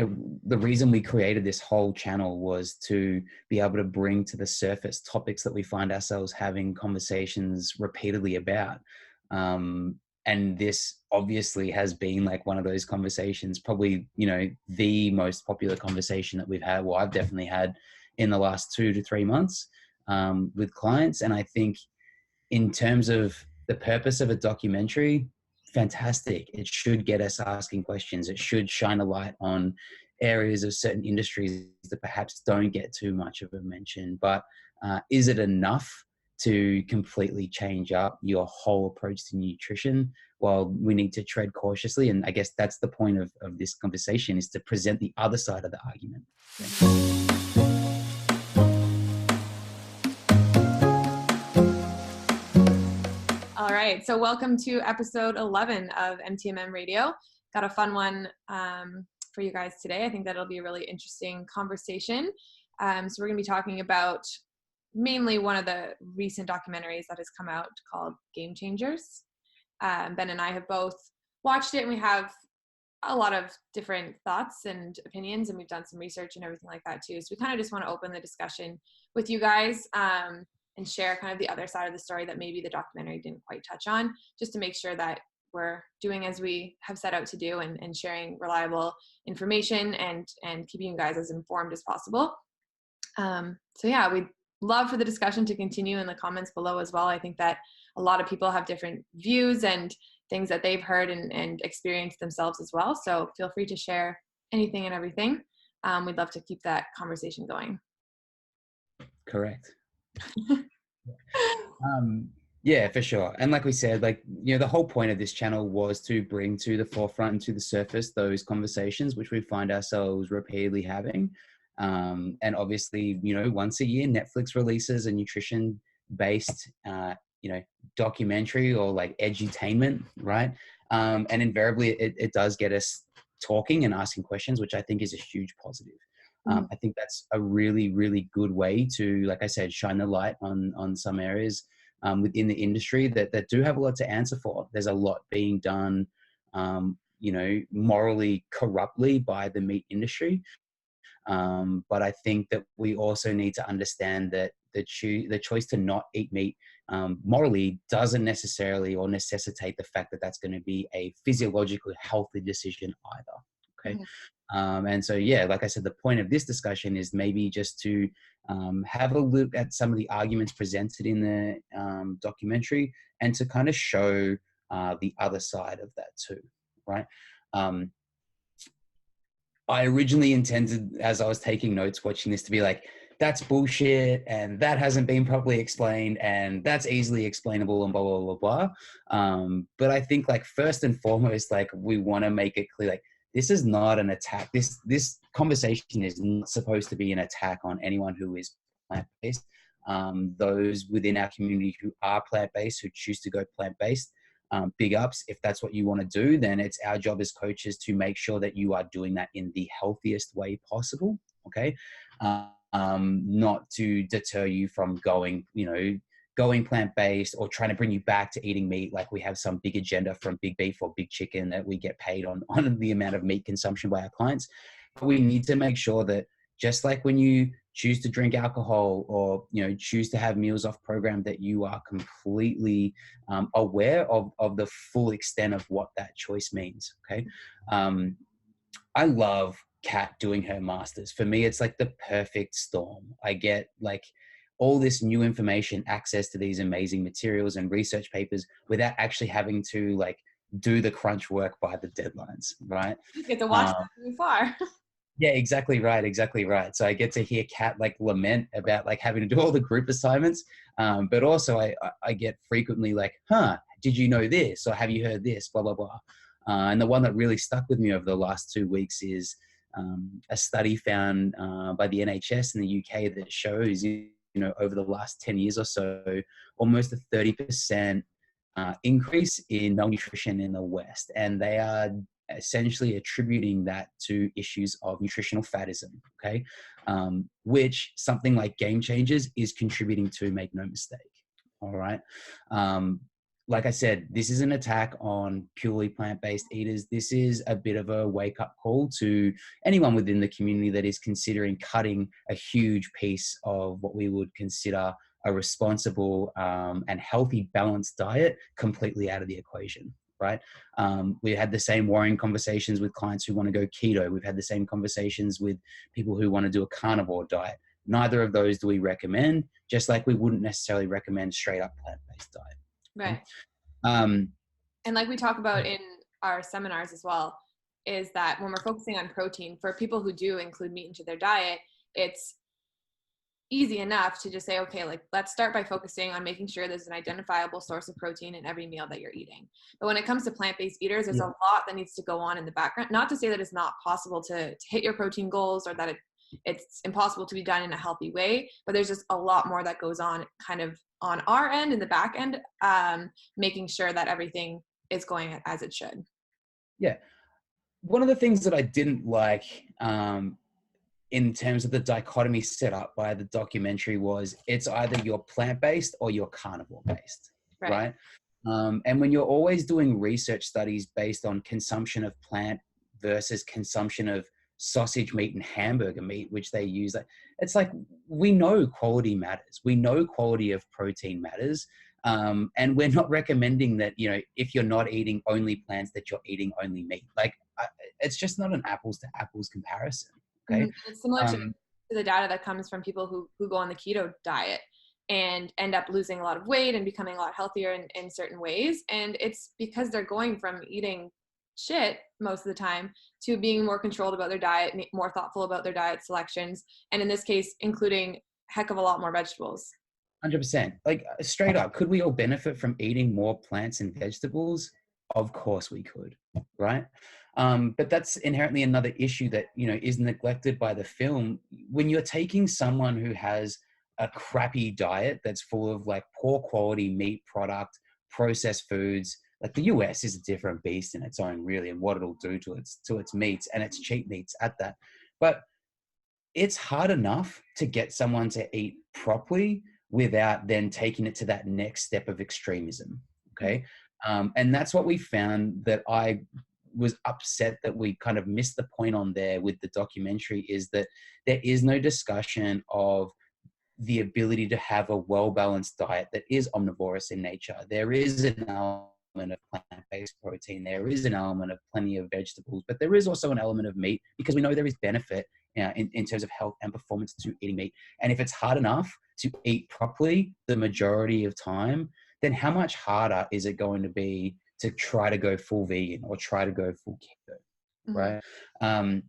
the reason we created this whole channel was to be able to bring to the surface topics that we find ourselves having conversations repeatedly about. And this obviously has been like one of those conversations, probably, the most popular conversation that we've had. Well, I've definitely had in the last 2 to 3 months with clients. And I think in terms of the purpose of a documentary, fantastic. It should get us asking questions. It should shine a light on areas of certain industries that perhaps don't get too much of a mention. But is it enough to completely change up your whole approach to nutrition? Well, we need to tread cautiously. And I guess that's the point of this conversation, is to present the other side of the argument. All right, so welcome to episode 11 of MTMM Radio. Got a fun one for you guys today. I think that'll be a really interesting conversation. So we're going to be talking about mainly one of the recent documentaries that has come out called Game Changers. Ben and I have both watched it, and we have a lot of different thoughts and opinions, and we've done some research and everything like that too. So we kind of just want to open the discussion with you guys and share kind of the other side of the story that maybe the documentary didn't quite touch on, just to make sure that we're doing as we have set out to do, and sharing reliable information and keeping you guys as informed as possible. So yeah, we'd love for the discussion to continue in the comments below as well. I think that a lot of people have different views and things that they've heard and experienced themselves as well. So feel free to share anything and everything. We'd love to keep that conversation going. Correct. Yeah, for sure. And like we said, the whole point of this channel was to bring to the forefront and to the surface those conversations which we find ourselves repeatedly having. And obviously, once a year, Netflix releases a nutrition based, documentary or like edutainment, right? And invariably it does get us talking and asking questions, which I think is a huge positive. I think that's a really, really good way to, like I said, shine the light on some areas within the industry that do have a lot to answer for. There's a lot being done, morally corruptly by the meat industry. But I think that we also need to understand that the choice to not eat meat morally doesn't necessarily or necessitate the fact that that's going to be a physiologically healthy decision either. Okay. Mm-hmm. And so, yeah, like I said, the point of this discussion is maybe just to have a look at some of the arguments presented in the documentary, and to kind of show the other side of that too, right? I originally intended, as I was taking notes watching this, to be like, that's bullshit, and that hasn't been properly explained, and that's easily explainable, and blah, blah, blah, blah. But I think, first and foremost, we want to make it clear, this is not an attack. This conversation is not supposed to be an attack on anyone who is plant-based. Those within our community who are plant-based, who choose to go plant-based, big ups. If that's what you want to do, then it's our job as coaches to make sure that you are doing that in the healthiest way possible. Okay. Not to deter you from going plant-based or trying to bring you back to eating meat. Like we have some big agenda from big beef or big chicken that we get paid on the amount of meat consumption by our clients. But we need to make sure that just like when you choose to drink alcohol or, choose to have meals off program, that you are completely aware of the full extent of what that choice means. Okay. I love Kat doing her masters. For me, it's like the perfect storm. I get all this new information, access to these amazing materials and research papers without actually having to do the crunch work by the deadlines, right? You get to watch that from far. Yeah, exactly right. So I get to hear Kat lament about having to do all the group assignments. But also I get frequently did you know this? Or have you heard this? Blah, blah, blah. And the one that really stuck with me over the last 2 weeks is a study found by the NHS in the UK that shows, over the last 10 years or so, almost a 30% increase in malnutrition in the West. And they are essentially attributing that to issues of nutritional faddism, okay? Which something like Game Changers is contributing to, make no mistake, all right? like I said, this is an attack on purely plant-based eaters. This is a bit of a wake-up call to anyone within the community that is considering cutting a huge piece of what we would consider a responsible and healthy, balanced diet completely out of the equation, right? We had the same worrying conversations with clients who want to go keto. We've had the same conversations with people who want to do a carnivore diet. Neither of those do we recommend, just like we wouldn't necessarily recommend straight up plant-based diet. Right. Um, and like we talk about in our seminars as well, is that when we're focusing on protein, for people who do include meat into their diet, it's easy enough to just say, okay, like let's start by focusing on making sure there's an identifiable source of protein in every meal that you're eating. But when it comes to plant-based eaters, there's a lot that needs to go on in the background. Not to say that it's not possible to hit your protein goals, or that it's impossible to be done in a healthy way, but there's just a lot more that goes on kind of on our end, in the back end, making sure that everything is going as it should. Yeah. One of the things that I didn't like in terms of the dichotomy set up by the documentary was it's either you're plant-based or you're carnivore-based, right? And when you're always doing research studies based on consumption of plant versus consumption of sausage meat and hamburger meat, which they use, it's like, we know quality matters. We know quality of protein matters. And we're not recommending that, you know, if you're not eating only plants, that you're eating only meat. Like, it's just not an apples to apples comparison. Okay. Mm-hmm. It's similar to the data that comes from people who go on the keto diet and end up losing a lot of weight and becoming a lot healthier in certain ways. And it's because they're going from eating shit most of the time to being more controlled about their diet, more thoughtful about their diet selections, and in this case, including a heck of a lot more vegetables. 100%. Like, straight up, could we all benefit from eating more plants and vegetables? Of course we could, right? But that's inherently another issue that, you know, is neglected by the film. When you're taking someone who has a crappy diet that's full of like poor quality meat product, processed foods, like the US is a different beast in its own, really, and what it'll do to its meats, and its cheap meats at that. But it's hard enough to get someone to eat properly without then taking it to that next step of extremism. Okay. And that's what we found, that I was upset that we kind of missed the point on there with the documentary, is that there is no discussion of the ability to have a well-balanced diet that is omnivorous in nature. There is an element of plant-based protein. There is an element of plenty of vegetables, but there is also an element of meat, because we know there is benefit in terms of health and performance to eating meat. And if it's hard enough to eat properly the majority of time, then how much harder is it going to be to try to go full vegan or try to go full keto, right? And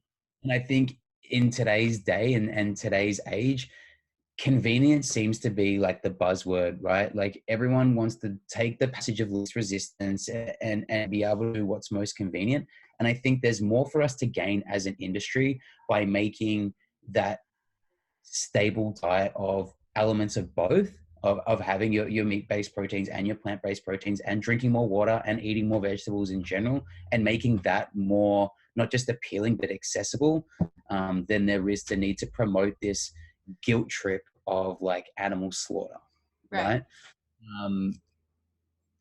I think in today's day and today's age, convenience seems to be like the buzzword, right? Like, everyone wants to take the passage of least resistance and be able to do what's most convenient. And I think there's more for us to gain as an industry by making that stable diet of elements of both, of having your meat-based proteins and your plant-based proteins, and drinking more water and eating more vegetables in general, and making that more, not just appealing, but accessible, than there is the need to promote this guilt trip of like animal slaughter, right?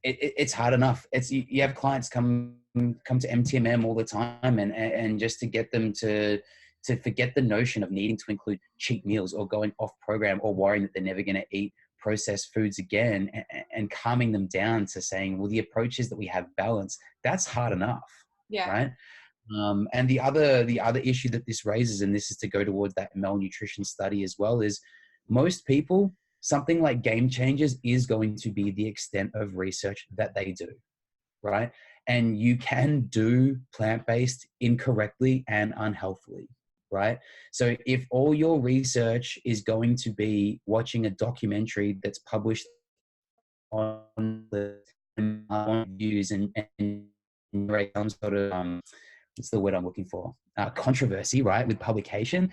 It's hard enough. You have clients come to MTMM all the time, and just to get them to forget the notion of needing to include cheat meals or going off program or worrying that they're never going to eat processed foods again, and calming them down to saying, well, the approach is that we have balance. That's hard enough, right? And the other issue that this raises, and this is to go towards that malnutrition study as well, is most people, something like Game Changers is going to be the extent of research that they do, right? And you can do plant-based incorrectly and unhealthily, right? So if all your research is going to be watching a documentary that's published on the views and generate some sort of what's the word I'm looking for? Controversy, right? With publication,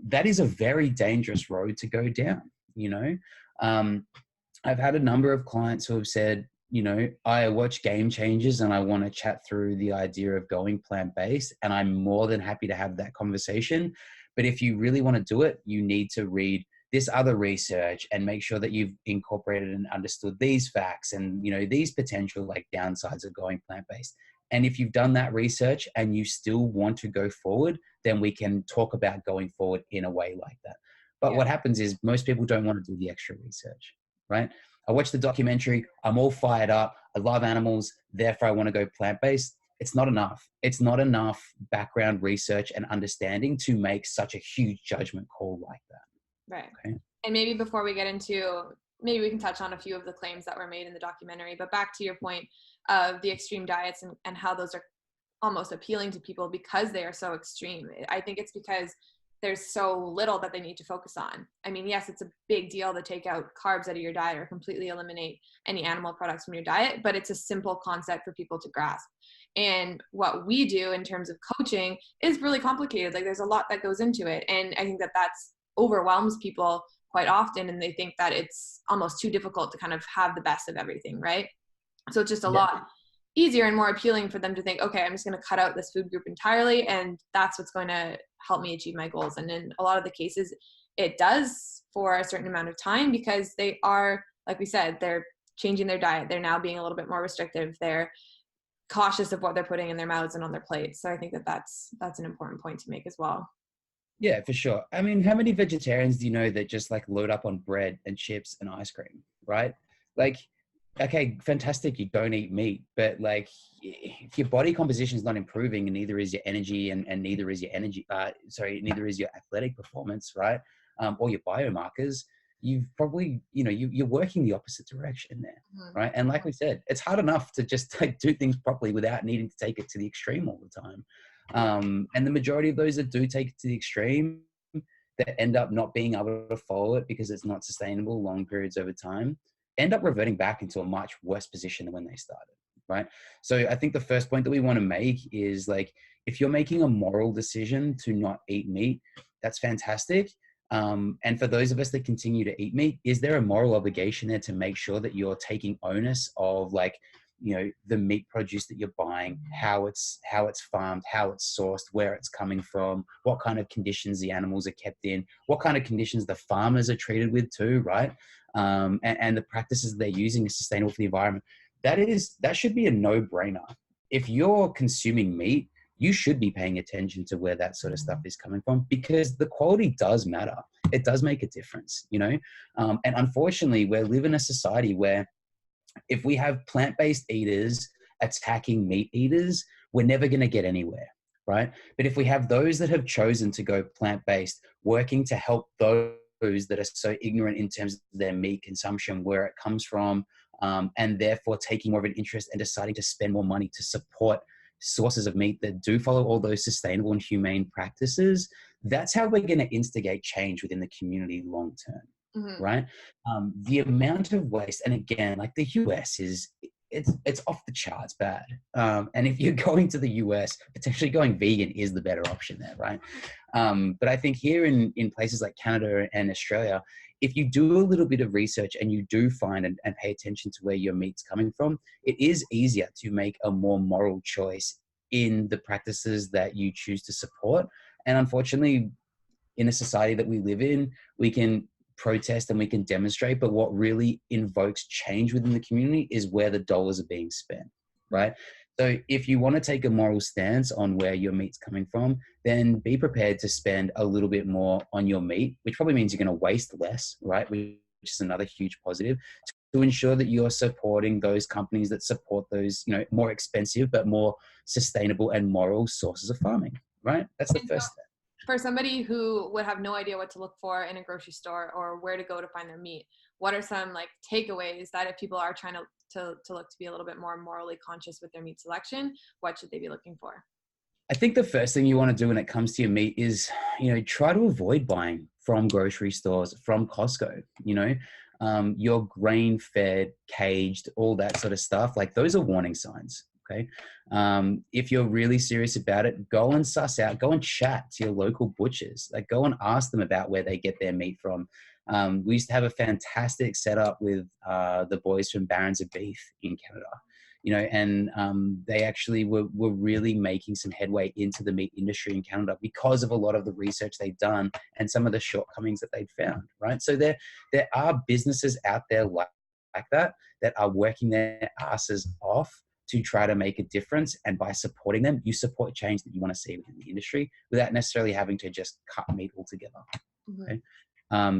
that is a very dangerous road to go down. You know, I've had a number of clients who have said, you know, I watch Game Changers and I want to chat through the idea of going plant-based, and I'm more than happy to have that conversation. But if you really want to do it, you need to read this other research and make sure that you've incorporated and understood these facts and, you know, these potential like downsides of going plant-based. And if you've done that research and you still want to go forward, then we can talk about going forward in a way like that. But what happens is most people don't want to do the extra research, right? I watched the documentary. I'm all fired up. I love animals. Therefore, I want to go plant-based. It's not enough. It's not enough background research and understanding to make such a huge judgment call like that. Right. Okay. And maybe before we get into, maybe we can touch on a few of the claims that were made in the documentary, but back to your point of the extreme diets and how those are almost appealing to people because they are so extreme. I think it's because there's so little that they need to focus on. I mean, yes, it's a big deal to take out carbs out of your diet or completely eliminate any animal products from your diet, but it's a simple concept for people to grasp. And what we do in terms of coaching is really complicated. Like there's a lot that goes into it. And I think that that's overwhelms people quite often. And they think that it's almost too difficult to kind of have the best of everything, right? So it's just a lot easier and more appealing for them to think, okay, I'm just going to cut out this food group entirely, and that's what's going to help me achieve my goals. And in a lot of the cases, it does for a certain amount of time because they are, like we said, they're changing their diet. They're now being a little bit more restrictive. They're cautious of what they're putting in their mouths and on their plates. So I think that that's an important point to make as well. Yeah, for sure. I mean, how many vegetarians do you know that just like load up on bread and chips and ice cream, right? Like, okay, fantastic, you don't eat meat, but like if your body composition is not improving and neither is your energy and neither is your neither is your athletic performance, right? Or your biomarkers, you've probably, you know, you're working the opposite direction there, right? And like we said, it's hard enough to just like do things properly without needing to take it to the extreme all the time. And the majority of those that do take it to the extreme, that end up not being able to follow it because it's not sustainable long periods over time, end up reverting back into a much worse position than when they started, right? So I think the first point that we want to make is like, if you're making a moral decision to not eat meat, that's fantastic. And for those of us that continue to eat meat, is there a moral obligation there to make sure that you're taking onus of like, you know, the meat produce that you're buying, how it's farmed, how it's sourced, where it's coming from, what kind of conditions the animals are kept in, what kind of conditions the farmers are treated with too, right? And the practices they're using is sustainable for the environment. That should be a no-brainer. If you're consuming meat, you should be paying attention to where that sort of stuff is coming from because the quality does matter. It does make a difference, you know? And unfortunately, we live in a society where if we have plant-based eaters attacking meat eaters, we're never going to get anywhere, right? But if we have those that have chosen to go plant-based, working to help those that are so ignorant in terms of their meat consumption, where it comes from, and therefore taking more of an interest and deciding to spend more money to support sources of meat that do follow all those sustainable and humane practices, that's how we're going to instigate change within the community long term. Right? The amount of waste, and again, like the US it's off the charts bad. And if you're going to the US, potentially going vegan is the better option there, right? But I think here in places like Canada and Australia, if you do a little bit of research and you do find and pay attention to where your meat's coming from, it is easier to make a more moral choice in the practices that you choose to support. And unfortunately, in a society that we live in, we can protest and we can demonstrate, but what really invokes change within the community is where the dollars are being spent, right? So if you want to take a moral stance on where your meat's coming from, then be prepared to spend a little bit more on your meat, which probably means you're going to waste less, right? Which is another huge positive, to ensure that you're supporting those companies that support those, you know, more expensive but more sustainable and moral sources of farming, right? That's the first step. For somebody who would have no idea what to look for in a grocery store or where to go to find their meat, what are some like takeaways that if people are trying to look to be a little bit more morally conscious with their meat selection, what should they be looking for? I think the first thing you want to do when it comes to your meat is, you know, try to avoid buying from grocery stores, from Costco, you know, your grain-fed, caged, all that sort of stuff. Like those are warning signs. Okay. If you're really serious about it, go and suss out, go and chat to your local butchers, like go and ask them about where they get their meat from. We used to have a fantastic setup with the boys from Barons of Beef in Canada. and they actually were really making some headway into the meat industry in Canada because of a lot of the research they've done and some of the shortcomings that they'd found, right? So there are businesses out there like that are working their asses off to try to make a difference. And by supporting them, you support change that you want to see within the industry without necessarily having to just cut meat altogether. Okay?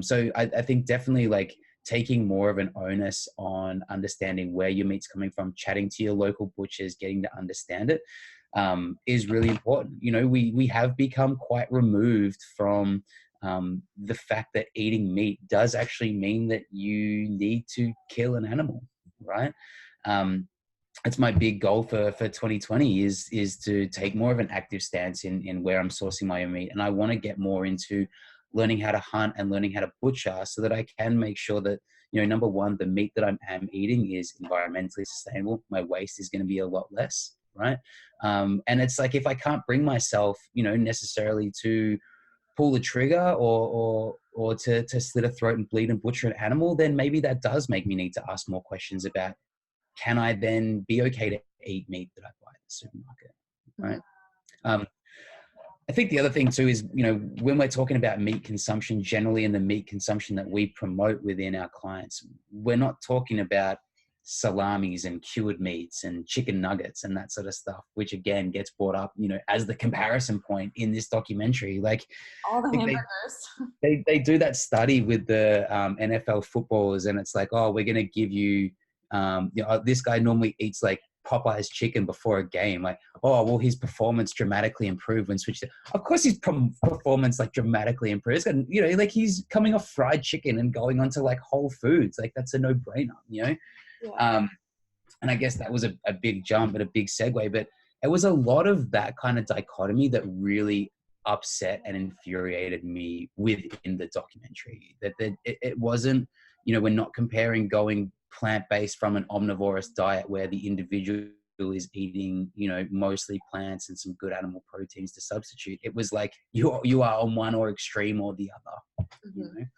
So I think definitely like taking more of an onus on understanding where your meat's coming from, chatting to your local butchers, getting to understand it, is really important. We have become quite removed from the fact that eating meat does actually mean that you need to kill an animal, right? It's my big goal for 2020 is to take more of an active stance in where I'm sourcing my own meat. And I want to get more into learning how to hunt and learning how to butcher so that I can make sure that, number one, the meat that I am eating is environmentally sustainable. My waste is going to be a lot less, right? And it's like, if I can't bring myself, necessarily to pull the trigger or to slit a throat and bleed and butcher an animal, then maybe that does make me need to ask more questions about, can I then be okay to eat meat that I buy at the supermarket, right? I think the other thing too is, when we're talking about meat consumption generally and the meat consumption that we promote within our clients, we're not talking about salamis and cured meats and chicken nuggets and that sort of stuff, which again gets brought up, as the comparison point in this documentary. Like all the hamburgers. They do that study with the NFL footballers, and it's like, oh, we're going to give you, this guy normally eats like Popeye's chicken before a game. Like, oh, well, his performance dramatically improved when switched. Of course, his performance like dramatically improves, and like he's coming off fried chicken and going on to like Whole Foods. Like that's a no-brainer, Yeah. And I guess that was a big jump and a big segue, but it was a lot of that kind of dichotomy that really upset and infuriated me within the documentary. That it wasn't, we're not comparing going plant-based from an omnivorous diet where the individual is eating, mostly plants and some good animal proteins to substitute. It was like you are on one or extreme or the other.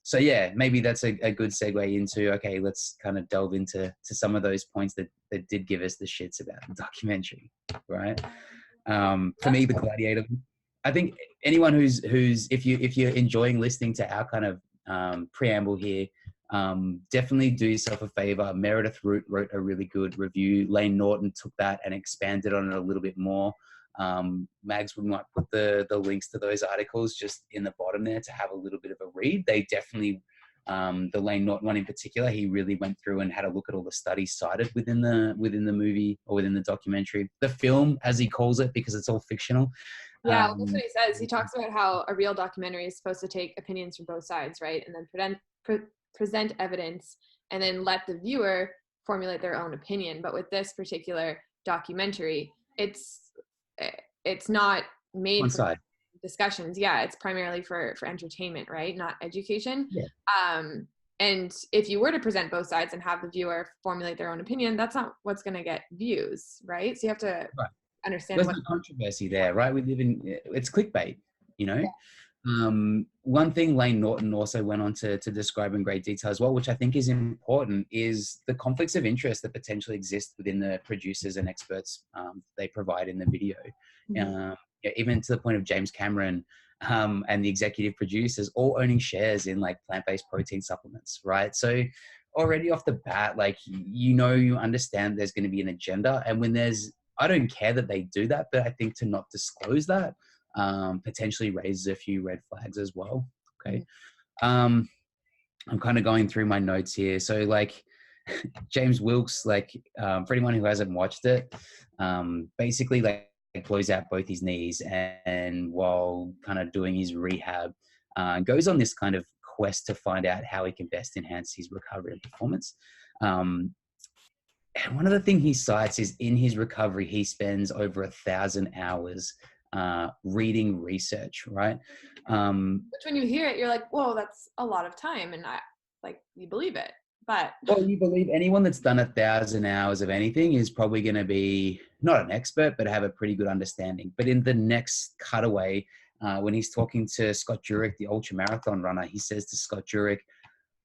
So yeah, maybe that's a good segue into, okay, let's kind of delve into some of those points that did give us the shits about the documentary, right? For me, the Gladiator, I think anyone who's if you're enjoying listening to our kind of preamble here, definitely do yourself a favor. Meredith Root wrote a really good review. Lane Norton took that and expanded on it a little bit more. Mags might put the links to those articles just in the bottom there to have a little bit of a read. They definitely, the Lane Norton one in particular, he really went through and had a look at all the studies cited within the movie or within the documentary, the film, as he calls it, because it's all fictional. Yeah, that's what he says. He talks about how a real documentary is supposed to take opinions from both sides, right? And then present evidence and then let the viewer formulate their own opinion. But with this particular documentary, it's not made one for side discussions. Yeah, it's primarily for entertainment, right? Not education. Yeah. And if you were to present both sides and have the viewer formulate their own opinion, that's not what's going to get views, right? So you have to understand. There's no controversy there, right? We live in, it's clickbait, Yeah. One thing Lane Norton also went on to describe in great detail as well, which I think is important, is the conflicts of interest that potentially exist within the producers and experts they provide in the video. Even to the point of James Cameron and the executive producers all owning shares in like plant-based protein supplements, right? So already off the bat, like, you understand there's going to be an agenda. And when I don't care that they do that, but I think to not disclose that potentially raises a few red flags as well. Okay. I'm kind of going through my notes here. So like James Wilkes, like for anyone who hasn't watched it, basically like blows out both his knees and while kind of doing his rehab, goes on this kind of quest to find out how he can best enhance his recovery and performance. And one of the things he cites is in his recovery, he spends over 1,000 hours reading research, right? Which when you hear it, you're like, whoa, that's a lot of time. And you believe it, but. Well, you believe anyone that's done 1,000 hours of anything is probably going to be not an expert, but have a pretty good understanding. But in the next cutaway, when he's talking to Scott Jurek, the ultramarathon runner, he says to Scott Jurek,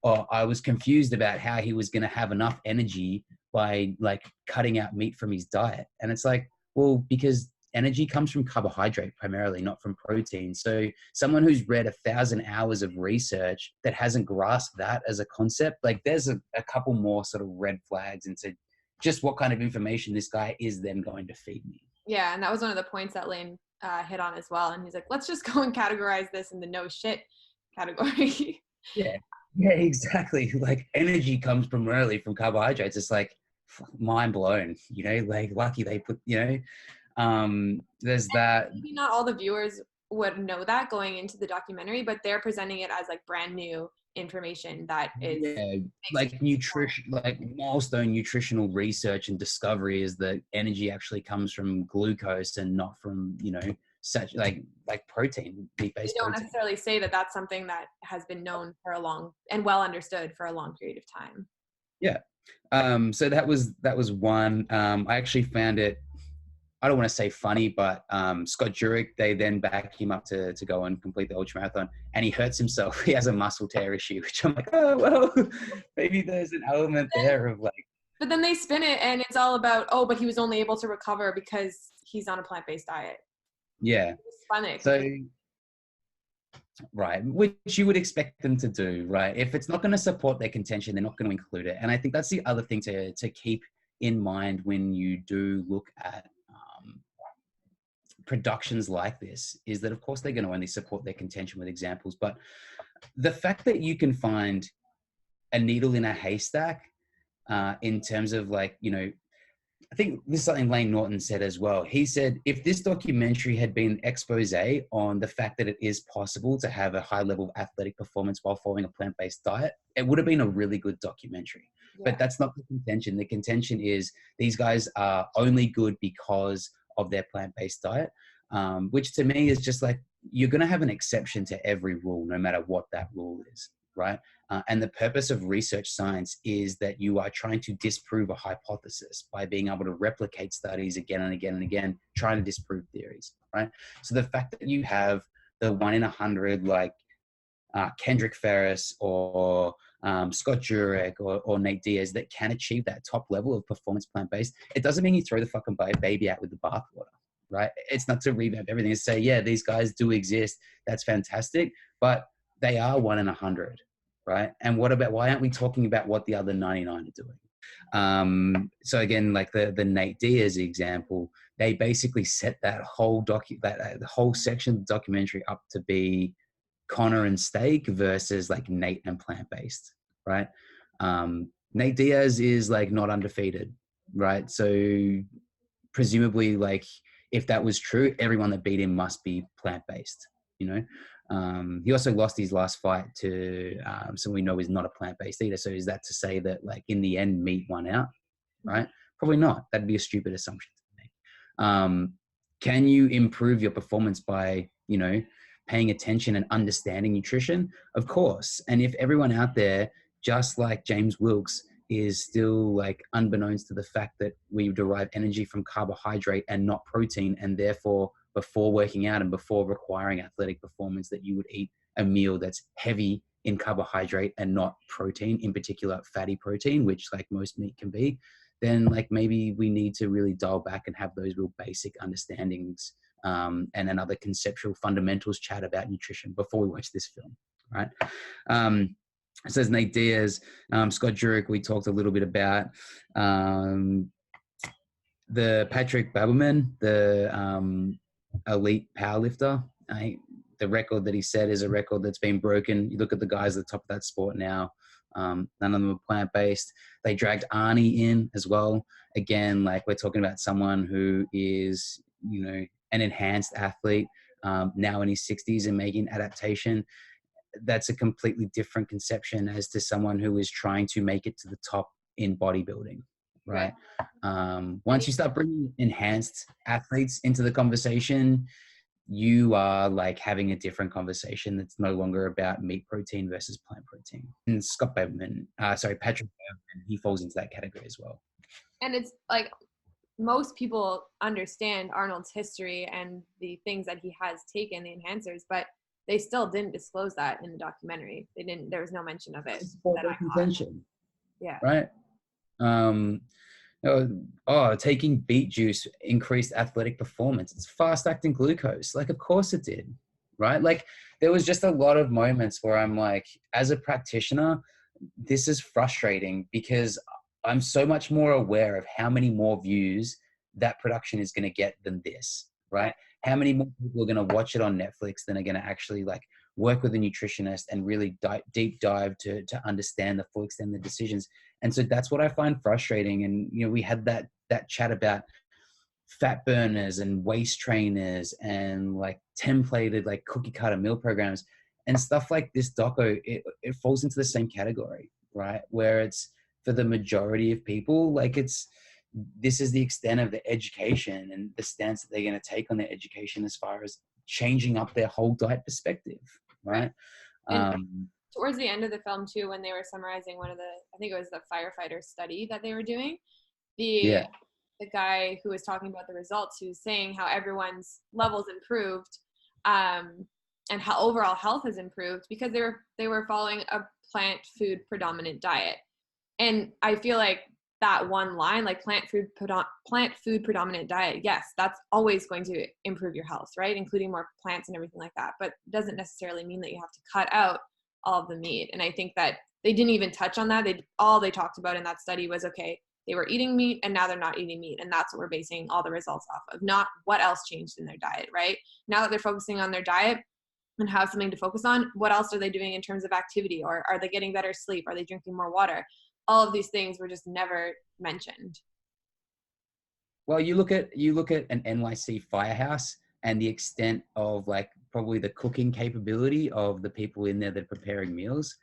I was confused about how he was going to have enough energy by like cutting out meat from his diet. And it's like, well, because energy comes from carbohydrate primarily, not from protein. So someone who's read 1,000 hours of research that hasn't grasped that as a concept, like there's a couple more sort of red flags into just what kind of information this guy is then going to feed me. Yeah, and that was one of the points that Lane hit on as well. And he's like, let's just go and categorize this in the no shit category. Yeah, exactly. Like energy comes primarily from carbohydrates. It's like mind blown, like lucky they put, there's that. Maybe not all the viewers would know that going into the documentary, but they're presenting it as like brand new information that is like nutrition, like milestone nutritional research and discovery is that energy actually comes from glucose and not from such like protein, meat-based. They don't necessarily say that that's something that has been known for a long and well understood for a long period of time. Yeah. So that was one. I actually found it, I don't want to say funny, but Scott Jurek, they then back him up to go and complete the ultramarathon, and he hurts himself. He has a muscle tear issue, which I'm like, oh, well, maybe there's an element there of like. But then they spin it and it's all about, oh, but he was only able to recover because he's on a plant-based diet. Yeah. It's funny. So, right, which you would expect them to do, right? If it's not going to support their contention, they're not going to include it. And I think that's the other thing to keep in mind when you do look at productions like this, is that of course they're going to only support their contention with examples. But the fact that you can find a needle in a haystack in terms of like, I think this is something Lane Norton said as well. He said, if this documentary had been an expose on the fact that it is possible to have a high level of athletic performance while following a plant-based diet, it would have been a really good documentary. Yeah. But that's not the contention. The contention is these guys are only good because of their plant-based diet, which to me is just like, you're going to have an exception to every rule, no matter what that rule is, right? And the purpose of research science is that you are trying to disprove a hypothesis by being able to replicate studies again and again and again, trying to disprove theories, right? So the fact that you have the 1 in 100, like Kendrick Ferris or Scott Jurek or Nate Diaz that can achieve that top level of performance plant-based, it doesn't mean you throw the fucking baby out with the bathwater, right? It's not to revamp everything. It's say, yeah, these guys do exist. That's fantastic. But they are 1 in 100, right? And why aren't we talking about what the other 99 are doing? So again, like the Nate Diaz example, they basically set that whole the whole section of the documentary up to be Connor and steak versus like Nate and plant-based, right? Nate Diaz is like not undefeated, right? So presumably, like if that was true, everyone that beat him must be plant-based, he also lost his last fight to someone we know is not a plant-based eater. So is that to say that like in the end meat won out, right? Probably not. That'd be a stupid assumption to make. Can you improve your performance by, paying attention and understanding nutrition? Of course. And if everyone out there, just like James Wilkes, is still like unbeknownst to the fact that we derive energy from carbohydrate and not protein, and therefore before working out and before requiring athletic performance that you would eat a meal that's heavy in carbohydrate and not protein, in particular fatty protein, which like most meat can be, then like maybe we need to really dial back and have those real basic understandings and another conceptual fundamentals chat about nutrition before we watch this film, right? Says Nate Diaz, Scott Jurek, we talked a little bit about the Patrick Babbelman, the elite powerlifter. The record that he set is a record that's been broken. You look at the guys at the top of that sport now, none of them are plant-based. They dragged Arnie in as well. Again, like we're talking about someone who is, an enhanced athlete now in his 60s and making adaptation. That's a completely different conception as to someone who is trying to make it to the top in bodybuilding, right? Once you start bringing enhanced athletes into the conversation, you are like having a different conversation that's no longer about meat protein versus plant protein. And Patrick Babbelman, he falls into that category as well. And it's like most people understand Arnold's history and the things that he has taken, the enhancers, but they still didn't disclose that in the documentary. There was no mention of it. Support their contention. Yeah. Right. Taking beet juice increased athletic performance. It's fast acting glucose. Like, of course it did, right? Like, there was just a lot of moments where I'm like, as a practitioner, this is frustrating because I'm so much more aware of how many more views that production is going to get than this, right? How many more people are going to watch it on Netflix than are going to actually like work with a nutritionist and really deep dive to understand the full extent of the decisions. And so that's what I find frustrating. And, you know, we had that chat about fat burners and waist trainers and like templated like cookie cutter meal programs and stuff like this doco. It falls into the same category, right? Where it's, for the majority of people, like, this is the extent of the education and the stance that they're going to take on their education as far as changing up their whole diet perspective, right? And towards the end of the film too, when they were summarizing one of the, I think it was the firefighter study that they were doing, the guy who was talking about the results, he was saying how everyone's levels improved, and how overall health has improved because they were following a plant food predominant diet. And I feel like that one line, like plant food predominant diet, yes, that's always going to improve your health, right? Including more plants and everything like that. But it doesn't necessarily mean that you have to cut out all of the meat. And I think that they didn't even touch on that. All they talked about in that study was, okay, they were eating meat and now they're not eating meat. And that's what we're basing all the results off of, not what else changed in their diet, right? Now that they're focusing on their diet and have something to focus on, what else are they doing in terms of activity? Or are they getting better sleep? Are they drinking more water? All of these things were just never mentioned. Well, you look at an NYC firehouse and the extent of like probably the cooking capability of the people in there that are preparing meals.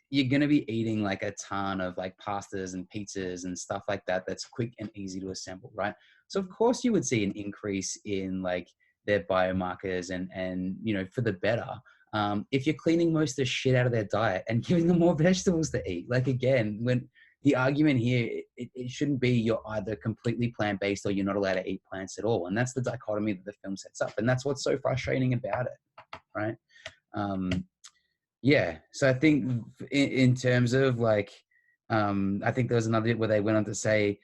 You're going to be eating like a ton of like pastas and pizzas and stuff like that. That's quick and easy to assemble, right? So of course you would see an increase in like their biomarkers and you know, for the better. If you're cleaning most of the shit out of their diet and giving them more vegetables to eat, like, again, when the argument here, it shouldn't be you're either completely plant-based or you're not allowed to eat plants at all. And that's the dichotomy that the film sets up. And that's what's so frustrating about it, right? Yeah. So I think in terms of like, I think there was another bit where they went on to say,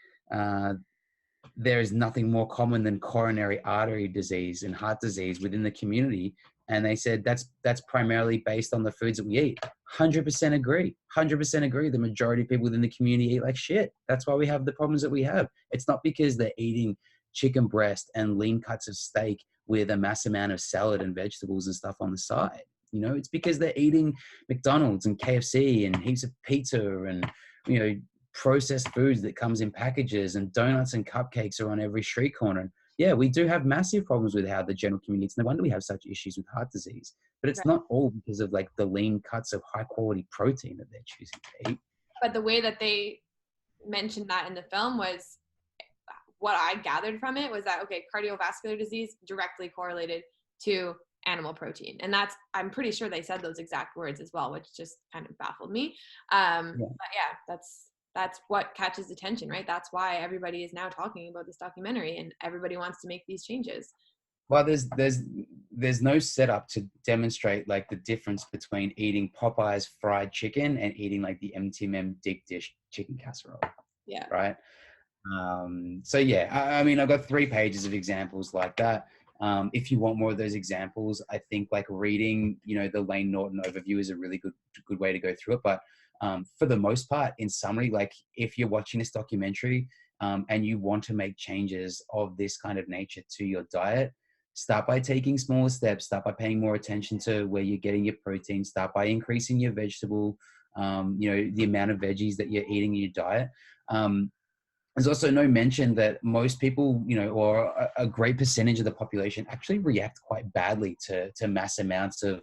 there is nothing more common than coronary artery disease and heart disease within the community. And they said that's primarily based on the foods that we eat. 100% agree. 100% agree. The majority of people within the community eat like shit. That's why we have the problems that we have. It's not because they're eating chicken breast and lean cuts of steak with a mass amount of salad and vegetables and stuff on the side. You know, it's because they're eating McDonald's and KFC and heaps of pizza and, you know, processed foods that comes in packages, and donuts and cupcakes are on every street corner. And yeah, we do have massive problems with how the general community, it's no wonder we have such issues with heart disease, but it's not all because of like the lean cuts of high quality protein that they're choosing to eat. But the way that they mentioned that in the film was, what I gathered from it was that, okay, cardiovascular disease directly correlated to animal protein. And that's, I'm pretty sure they said those exact words as well, which just kind of baffled me. But yeah, that's what catches attention, right? That's why everybody is now talking about this documentary and everybody wants to make these changes. Well, there's no setup to demonstrate like the difference between eating Popeye's fried chicken and eating like the MTMM deep dish chicken casserole. Yeah. Right. So yeah, I mean, I've got 3 pages of examples like that. If you want more of those examples, I think like reading, you know, the Lane Norton overview is a really good way to go through it. But for the most part, in summary, like if you're watching this documentary and you want to make changes of this kind of nature to your diet, start by taking smaller steps, start by paying more attention to where you're getting your protein, start by increasing your vegetable, you know, the amount of veggies that you're eating in your diet. There's also no mention that most people, you know, or a great percentage of the population actually react quite badly to mass amounts of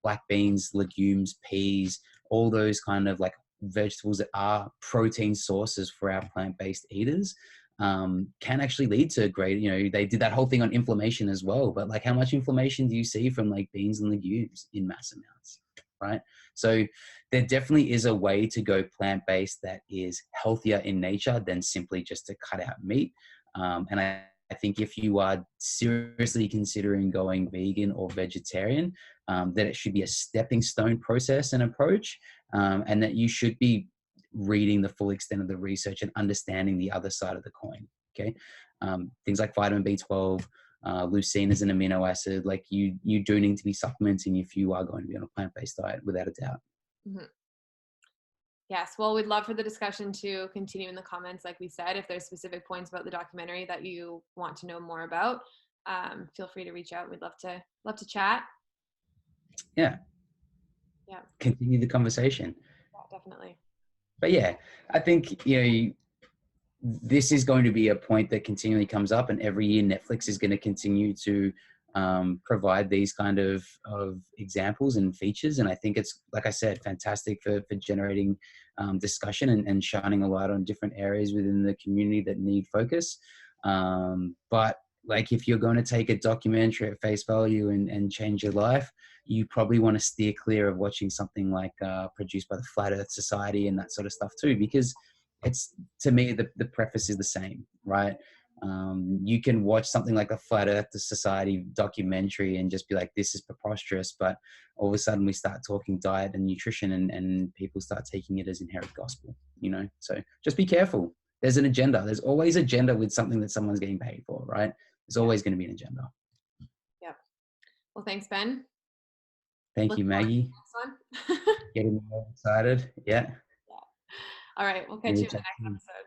black beans, legumes, peas, all those kind of like vegetables that are protein sources for our plant-based eaters. Can actually lead to great, you know, they did that whole thing on inflammation as well, but like how much inflammation do you see from like beans and legumes in mass amounts, right? So there definitely is a way to go plant-based that is healthier in nature than simply just to cut out meat. And I think if you are seriously considering going vegan or vegetarian, that it should be a stepping stone process and approach, and that you should be reading the full extent of the research and understanding the other side of the coin. Okay. Things like vitamin B12, leucine is an amino acid. Like you do need to be supplementing if you are going to be on a plant-based diet, without a doubt. Mm-hmm. Yes. Well, we'd love for the discussion to continue in the comments. Like we said, if there's specific points about the documentary that you want to know more about, feel free to reach out. We'd love to chat. Yeah. Yeah. Continue the conversation. Yeah, definitely. But yeah, I think, this is going to be a point that continually comes up, and every year Netflix is going to continue to provide these kind of examples and features. And I think it's, like I said, fantastic for generating discussion and shining a light on different areas within the community that need focus. But like, if you're going to take a documentary at face value and change your life, you probably want to steer clear of watching something like produced by the Flat Earth Society and that sort of stuff too, because it's, to me, the preface is the same, right? You can watch something like a Flat Earth Society documentary and just be like, this is preposterous. But all of a sudden we start talking diet and nutrition, and people start taking it as inherent gospel, So just be careful. There's an agenda. There's always agenda with something that someone's getting paid for, right? There's always going to be an agenda. Yeah. Well, thanks, Ben. Thank you, Maggie. Next one. Getting more excited. Yeah. All right. We'll catch you in the next episode.